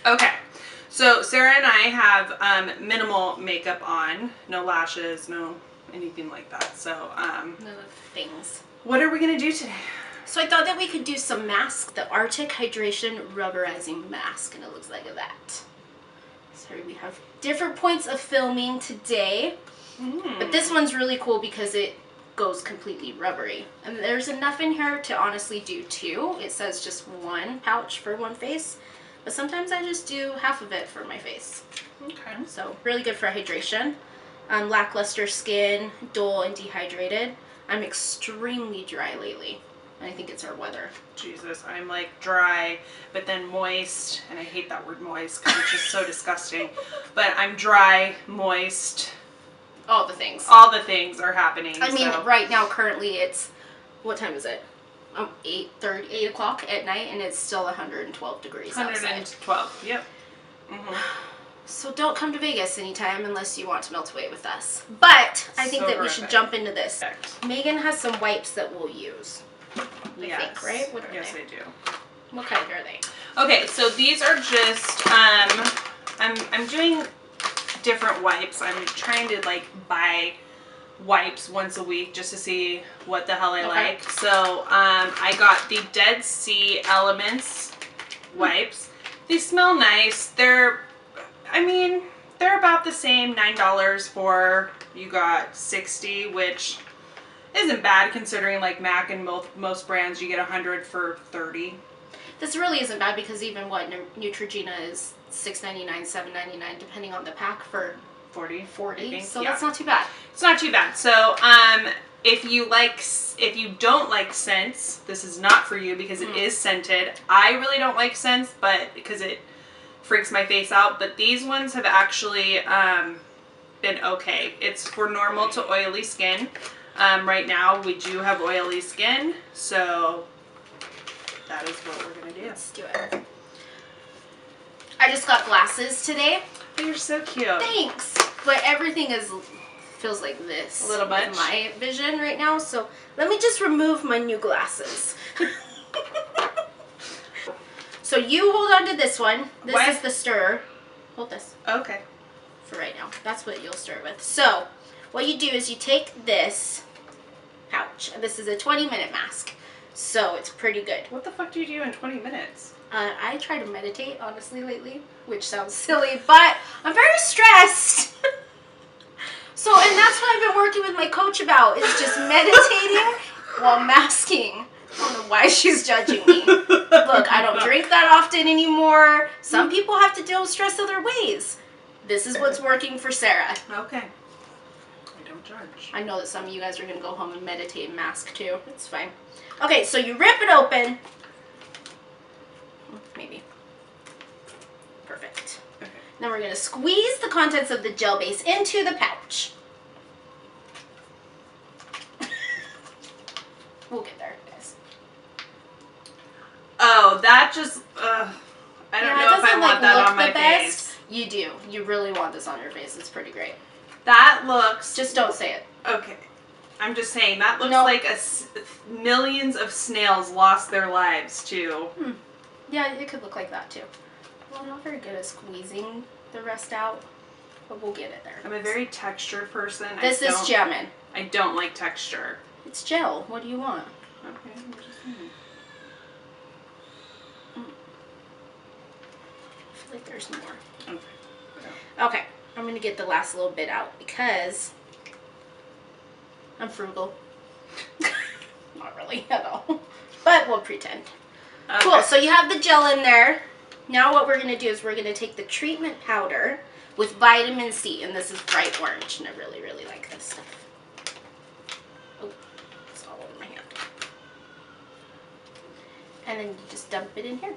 Okay, so Sarah and I have minimal makeup on, no lashes, no anything like that. So none of the things. What are we gonna do today? So I thought that we could do some masks, the Arctic Hydration Rubberizing Mask, and it looks like that. So we have different points of filming today, but this one's really cool because it goes completely rubbery. And there's enough in here to honestly do two. It says just one pouch for one face, but sometimes I just do half of it for my face. Okay. So really good for hydration. Lackluster skin, dull and dehydrated. I'm extremely dry lately. I think it's our weather. Jesus, I'm like dry, but then moist, and I hate that word moist because it's just so disgusting. But I'm dry, moist. All the things. All the things are happening. I mean, right now, currently, it's, what time is it? 8:30, 8 o'clock at night, and it's still 112 degrees outside. 112, yep. So don't come to Vegas anytime unless you want to melt away with us. But I think that we should jump into this. Megan has some wipes that we'll use. I think, right? What are they? I do. What kind are they? Okay, so these are just, I'm doing different wipes. I'm trying to like buy wipes once a week just to see what the hell I like. So I got the Dead Sea Elements wipes. They smell nice. They're about the same, $9 for, you got 60, which isn't bad considering like MAC and most brands you get 100 for 30. This really isn't bad because even what Neutrogena is $6.99, $7.99 depending on the pack for 40. So that's not too bad. It's not too bad. So if you don't like scents, this is not for you because it is scented. I really don't like scents, but because it freaks my face out. But these ones have actually been okay. It's for normal to oily skin. Right now we do have oily skin, so that is what we're gonna do. Let's do it. I just got glasses today. Oh, you're so cute. Thanks. But everything feels like this. A little much. With my vision right now. So let me just remove my new glasses. So you hold on to this one. This is the stirrer. Hold this. Okay. For right now. That's what you'll stir with. So what you do is you take this pouch. And this is a 20-minute mask. So it's pretty good. What the fuck do you do in 20 minutes? I try to meditate, honestly, lately, which sounds silly, but I'm very stressed. So, and that's what I've been working with my coach about, is just meditating while masking. I don't know why she's judging me. Look, I don't drink that often anymore. Some people have to deal with stress other ways. This is what's working for Sarah. Okay. I don't judge. I know that some of you guys are going to go home and meditate and mask too. It's fine. Okay, so you rip it open. Maybe. Perfect. Okay. Then we're going to squeeze the contents of the gel base into the pouch. We'll get there, guys. Oh, that just, I don't know if I want that on my face. You do. You really want this on your face. It's pretty great. That looks... Just don't say it. Okay. I'm just saying, that looks like millions of snails lost their lives too. Yeah, it could look like that too. Well, I'm not very good at squeezing the rest out, but we'll get it there. I'm a very textured person. This is jamming. I don't like texture. It's gel. What do you want? Okay, I'm just saying. I feel like there's more. Okay. Okay, I'm going to get the last little bit out because I'm frugal. Not really at all, but we'll pretend. Okay. Cool, so you have the gel in there. Now what we're going to do is we're going to take the treatment powder with vitamin C, and this is bright orange, and I really, really like this stuff. Oh, it's all over my hand. And then you just dump it in here.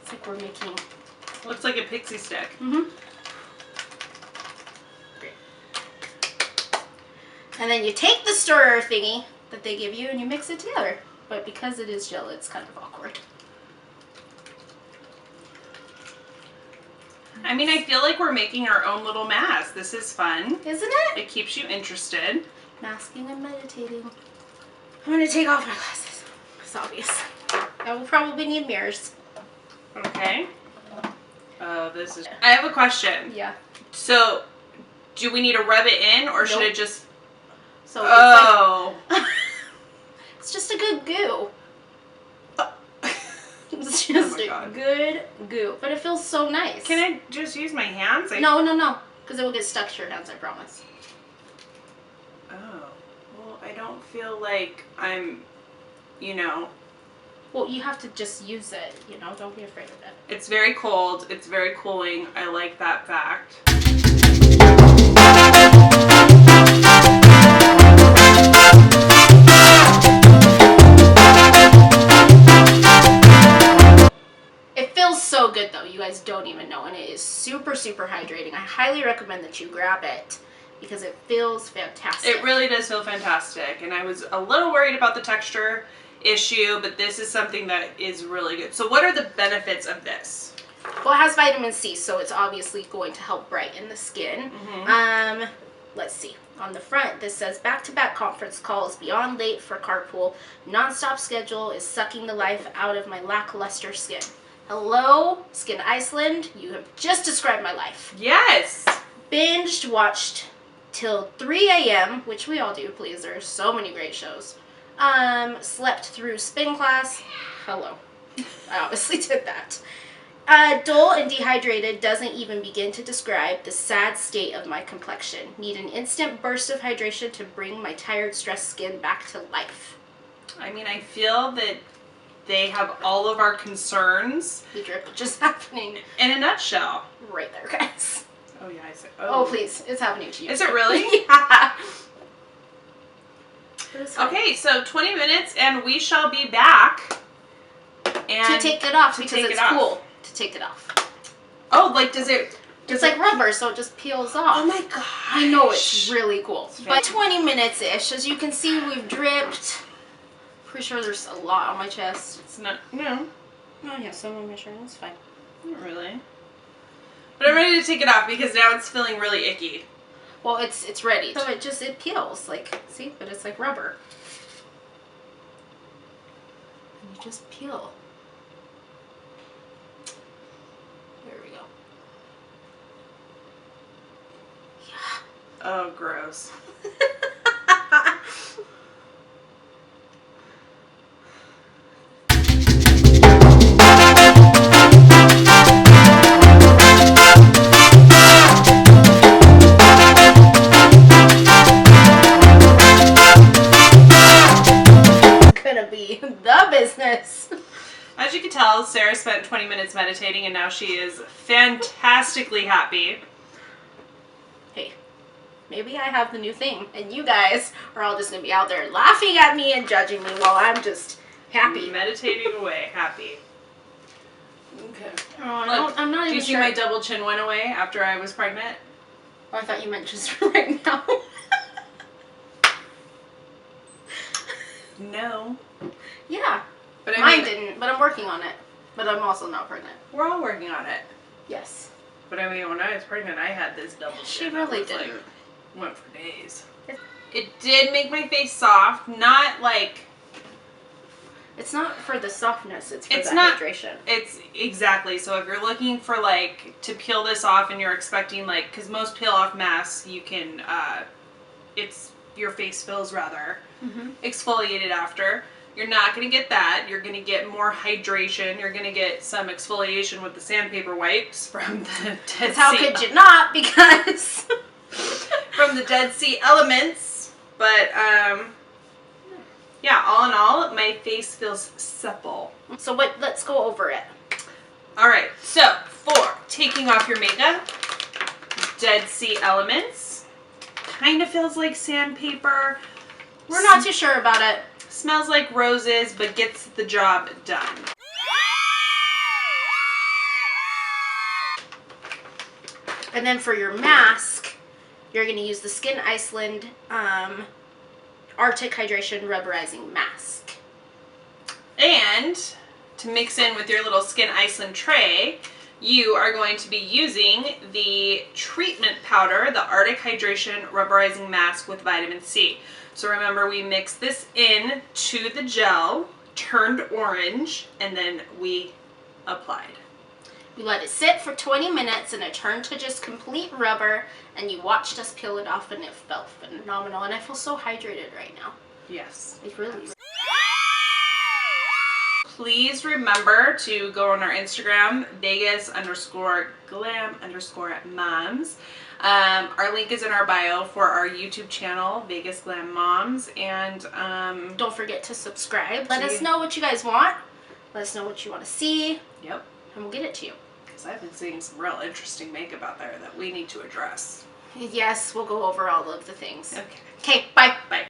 It's like we're making... Looks like a pixie stick. Great. And then you take the stirrer thingy that they give you and you mix it together. But because it is gel, it's kind of awkward. I mean, I feel like we're making our own little mask. This is fun. Isn't it? It keeps you interested. Masking and meditating. I'm going to take off my glasses. It's obvious. I will probably need mirrors. Okay. Oh, this is... I have a question. Yeah. So, do we need to rub it in, or should it just... So it's like... it's just a good goo. It's just a good goo. But it feels so nice. Can I just use my hands? No. Because it will get stuck to your hands, I promise. Oh. Well, I don't feel like I'm, Well, you have to just use it, Don't be afraid of it. It's very cold. It's very cooling. I like that fact. It feels so good, though. You guys don't even know. And it is super, super hydrating. I highly recommend that you grab it because it feels fantastic. It really does feel fantastic. And I was a little worried about the texture issue, but this is something that is really good. So what are the benefits of this? Well, it has vitamin C, so it's obviously going to help brighten the skin. Mm-hmm. Let's see. On the front, this says, back-to-back conference calls, beyond late for carpool, non-stop schedule is sucking the life out of my lackluster skin. Hello, Skyn Iceland. You have just described my life. Yes. Binged, watched till 3 a.m., which we all do, please. There's so many great shows. Slept through spin class. Hello. I obviously did that. Dull and dehydrated doesn't even begin to describe the sad state of my complexion. Need an instant burst of hydration to bring my tired, stressed skin back to life. I mean, I feel that they have all of our concerns. The drip just happening. In a nutshell. Right there, guys. Oh, yeah, I see. Oh, please. It's happening to you. Is it really? Yeah. Okay, so 20 minutes and we shall be back. And to take it off because it's cool to take it off. Oh, like does it... It's like rubber, so it just peels off. Oh my god. I know, it's really cool. But 20 minutes-ish. As you can see, we've dripped. Pretty sure there's a lot on my chest. It's not... No. Oh yeah, some on my shirt. That's fine. Not really. But I'm ready to take it off because now it's feeling really icky. Well, it's ready. So it peels. Like, see? But it's like rubber. And you just peel. There we go. Yeah. Oh, gross. The business. As you can tell, Sarah spent 20 minutes meditating and now she is fantastically happy. Hey, maybe I have the new thing and you guys are all just going to be out there laughing at me and judging me while I'm just happy. Meditating away, happy. Okay. Oh, I'm not even sure. Do you see my double chin went away after I was pregnant? Oh, I thought you meant just right now. No. Yeah. But Mine didn't, but I'm working on it. But I'm also not pregnant. We're all working on it. Yes. But I mean, when I was pregnant, I had this double chin. She really didn't. Like, went for days. It did make my face soft, not like... It's not for the softness, it's for the hydration. It's exactly. So if you're looking for like to peel this off and you're expecting like, because most peel off masks you can, your face feels rather exfoliated after. You're not going to get that. You're going to get more hydration. You're going to get some exfoliation with the sandpaper wipes from the Dead Sea. How could you not? Because from the Dead Sea elements. But yeah, all in all, my face feels supple. So let's go over it. All right. So for taking off your makeup, Dead Sea elements. Kind of feels like sandpaper. We're not too sure about it. Smells like roses, but gets the job done. And then for your mask, you're going to use the Skyn Iceland Arctic Hydration Rubberizing Mask. And to mix in with your little Skyn Iceland tray, you are going to be using the treatment powder, the Arctic Hydration Rubberizing Mask with vitamin C. So remember, we mixed this in to the gel, turned orange, and then we applied. We let it sit for 20 minutes and it turned to just complete rubber, and you watched us peel it off and it felt phenomenal, and I feel so hydrated right now. Yes. It really is. Please remember to go on our Instagram, Vegas_glam_moms. Our link is in our bio for our YouTube channel, Vegas Glam Moms, and don't forget to subscribe. Let us know what you guys want. Let us know what you want to see. Yep. And we'll get it to you. Because I've been seeing some real interesting makeup out there that we need to address. Yes, we'll go over all of the things. Okay. Okay, bye. Bye.